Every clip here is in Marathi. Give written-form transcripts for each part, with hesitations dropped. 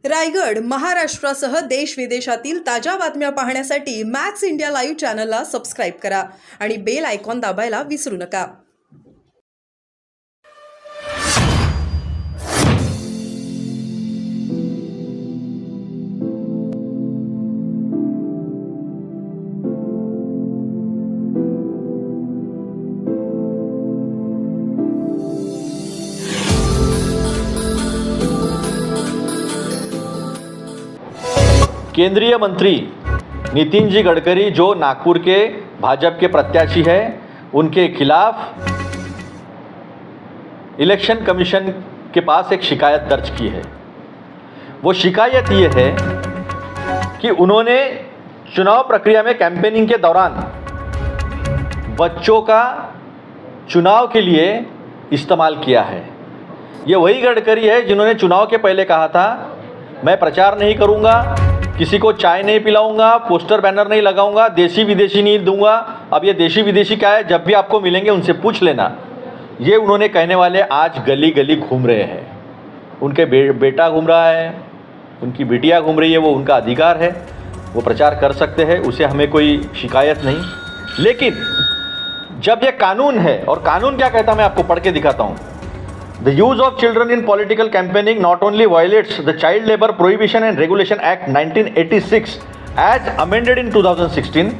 रायगड, महाराष्ट्रासह देश विदेशातील ताज्या बातम्या पाहण्यासाठी मॅक्स इंडिया लाईव्ह चॅनलला सबस्क्राईब करा आणि बेल आयकॉन दाबायला विसरू नका. केंद्रीय मंत्री नितिन जी गडकरी जो नागपुर के भाजपा के प्रत्याशी हैं, उनके खिलाफ इलेक्शन कमीशन के पास एक शिकायत दर्ज की है. वो शिकायत ये है कि उन्होंने चुनाव प्रक्रिया में कैंपेनिंग के दौरान बच्चों का चुनाव के लिए इस्तेमाल किया है. ये वही गडकरी है जिन्होंने चुनाव के पहले कहा था, मैं प्रचार नहीं करूंगा, किसी को चाय नहीं पिलाऊंगा, पोस्टर बैनर नहीं लगाऊंगा, देशी विदेशी नहीं दूंगा. अब ये देशी विदेशी क्या है, जब भी आपको मिलेंगे उनसे पूछ लेना. ये उन्होंने कहने वाले आज गली गली घूम रहे हैं. उनके बेटा घूम रहा है, उनकी बिटिया घूम रही है, वो उनका अधिकार है, वो प्रचार कर सकते हैं, उसे हमें कोई शिकायत नहीं. लेकिन जब ये कानून है, और कानून क्या कहता है मैं आपको पढ़ के दिखाता हूँ. The use of children in political campaigning not only violates the Child Labor Prohibition and Regulation Act 1986 as amended in 2016,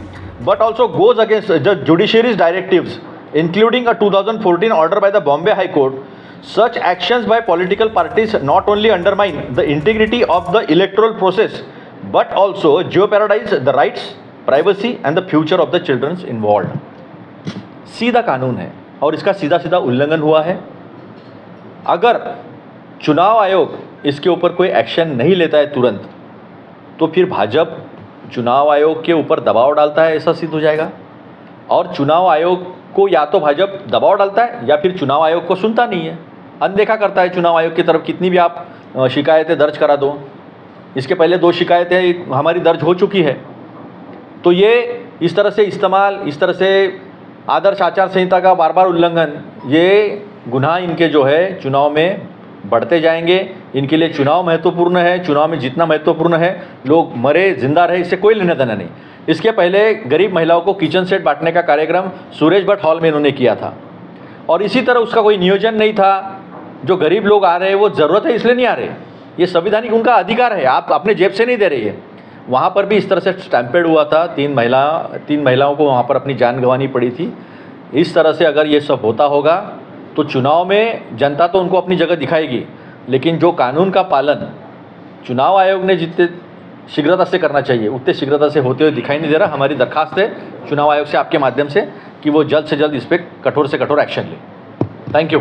but also goes against the judiciary's directives, including a 2014 order by the Bombay High Court. Such actions by political parties not only undermine the integrity of the electoral process, but also jeopardize the rights, privacy and the future of the children involved. सीधा कानून है और इसका सीधा सीधा उल्लंघन हुआ है. अगर चुनाव आयोग इसके ऊपर कोई एक्शन नहीं लेता है तुरंत, तो फिर भाजपा चुनाव आयोग के ऊपर दबाव डालता है, ऐसा सिद्ध हो जाएगा. और चुनाव आयोग को या तो भाजपा दबाव डालता है या फिर चुनाव आयोग को सुनता नहीं है, अनदेखा करता है चुनाव आयोग की तरफ. कितनी भी आप शिकायतें दर्ज करा दो, इसके पहले 2 शिकायतें हमारी दर्ज हो चुकी है. तो ये इस तरह से इस्तेमाल, इस तरह से आदर्श आचार संहिता का बार बार उल्लंघन, ये गुनाह इनके जो है चुनाव में बढ़ते जाएंगे. इनके लिए चुनाव महत्वपूर्ण है, चुनाव में जितना महत्वपूर्ण है, लोग मरे जिंदा रहे, इससे कोई लेना देना नहीं. इसके पहले गरीब महिलाओं को किचन सेट बांटने का कार्यक्रम सुरेश भट्ट हॉल में इन्होंने किया था, और इसी तरह उसका कोई नियोजन नहीं था. जो गरीब लोग आ रहे हैं वो ज़रूरत है इसलिए नहीं आ रहे, ये संविधानिक उनका अधिकार है, आप अपने जेब से नहीं दे रही है. वहाँ पर भी इस तरह से स्टैम्पेड हुआ था, 3 महिलाओं को वहाँ पर अपनी जान गंवानी पड़ी थी. इस तरह से अगर ये सब होता होगा तो चुनाव में जनता तो उनको अपनी जगह दिखाएगी, लेकिन जो कानून का पालन चुनाव आयोग ने जितने शीघ्रता से करना चाहिए उतने शीघ्रता से होते हुए दिखाई नहीं दे रहा. हमारी दरखास्त है चुनाव आयोग से आपके माध्यम से कि वो जल्द से जल्द इस पर कठोर से कठोर एक्शन ले. Thank you.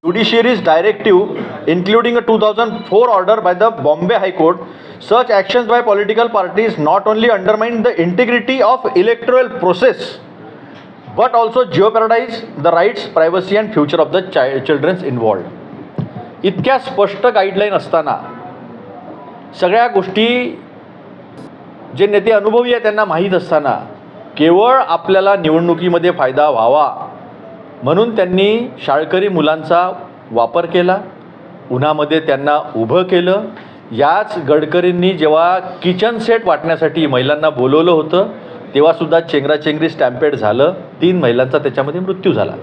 Judiciary's directive, including a 2004 order by the Bombay High Court, such actions by political parties not only undermine the integrity of electoral process, but also jeopardize the rights, privacy and future of the children involved. इतक्या स्पष्ट गाईडलाईन असताना, सगळ्या गोष्टी जे नेते अनुभवी आहेत त्यांना माहीत असताना, केवळ आपल्याला निवडणुकीमध्ये फायदा व्हावा म्हणून त्यांनी शाळकरी मुलांचा वापर केला, उन्हामध्ये त्यांना उभं केलं. याच गडकरींनी जेव्हा किचन सेट वाटण्यासाठी महिलांना बोलवलं होतं तेव्हासुद्धा चेंगराचेंगरी स्टॅम्पेड झालं, 3 महिलांचा त्याच्यामध्ये मृत्यू झाला.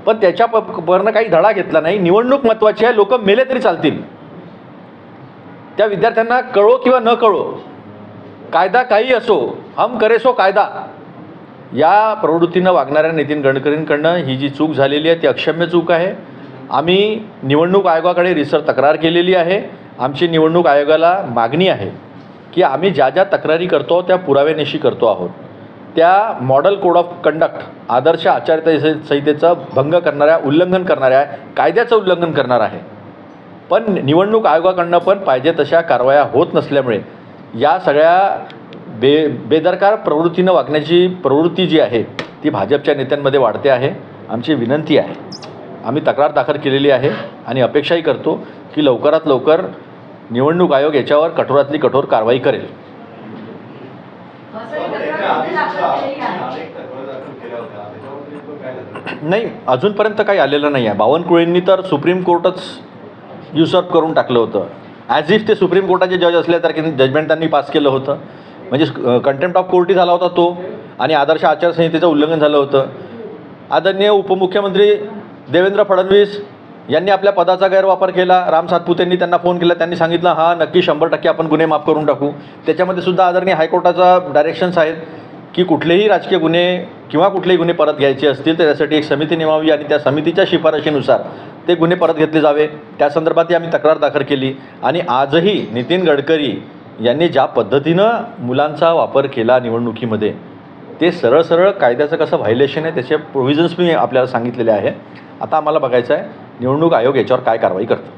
पण त्याच्यावरनं काही धडा घेतला नाही. निवडणूक महत्त्वाची आहे, लोक मेले तरी चालतील. त्या विद्यार्थ्यांना कळो किंवा न कळो, कायदा काही असो, हम करे सो कायदा, या प्रवृत्तीनं वागणाऱ्या नितीन गडकरींकडनं ही जी चूक झालेली आहे ती अक्षम्य चूक आहे. आम्ही निवडणूक आयोगाकडे रिसर तक्रार केलेली आहे. आमची निवडणूक आयोगाला मागणी आहे की आम्ही ज्या ज्या तक्रारी करतो त्या पुराव्यानिशी करतो आहोत. त्या मॉडेल कोड ऑफ कंडक्ट, आदर्श आचारसंहितेचं भंग करणाऱ्या, उल्लंघन करणाऱ्या, कायद्याचं उल्लंघन करणार आहे. पण निवडणूक आयोगाकडनं पण पाहिजे तशा कारवाया होत नसल्यामुळे या सगळ्या बेदरकार प्रवृत्तीनं वागण्याची प्रवृत्ती जी आहे ती भाजपच्या नेत्यांमध्ये वाढते आहे. आमची विनंती आहे, आम्ही तक्रार दाखल केलेली आहे आणि अपेक्षाही करतो की लवकरात लवकर निवडणूक आयोग याच्यावर कठोरातली कठोर कारवाई करेल. नाही, अजूनपर्यंत काही आलेलं नाही आहे. बावनकुळेंनी तर सुप्रीम कोर्टच युसर्प करून टाकलं होतं. ॲज इफ ते सुप्रीम कोर्टाचे जज असल्यासारखे जजमेंट त्यांनी पास केलं होतं. म्हणजे कंटेम्प्ट ऑफ कोर्टही झाला होता तो, आणि आदर्श आचारसंहितेचं उल्लंघन झालं होतं. आदरणीय उपमुख्यमंत्री देवेंद्र फडणवीस यांनी आपल्या पदाचा गैरवापर केला. राम सातपुतेंनी त्यांना फोन केला, त्यांनी सांगितलं हां नक्की 100% आपण गुन्हे माफ करून टाकू. त्याच्यामध्ये सुद्धा आदरणीय हायकोर्टाचा डायरेक्शन्स आहेत की कुठलेही राजकीय गुन्हे किंवा कुठलेही गुन्हे परत घ्यायचे असतील तर त्यासाठी एक समिती नेमावी आणि त्या समितीच्या शिफारशीनुसार ते गुन्हे परत घेतले जावे. त्या संदर्भातही आम्ही तक्रार दाखल केली. आणि आजही नितीन गडकरी यांनी ज्या पद्धतीनं मुलांचा वापर केला निवडणुकीमध्ये, ते सरळ सरळ कायद्याचं कसं व्हायलेशन आहे त्याचे प्रोव्हिजन्स मी आपल्याला सांगितलेले आहे. आता आम्हाला बघायचं आहे निवडणूक आयोग याच्यावर काय कारवाई करतो.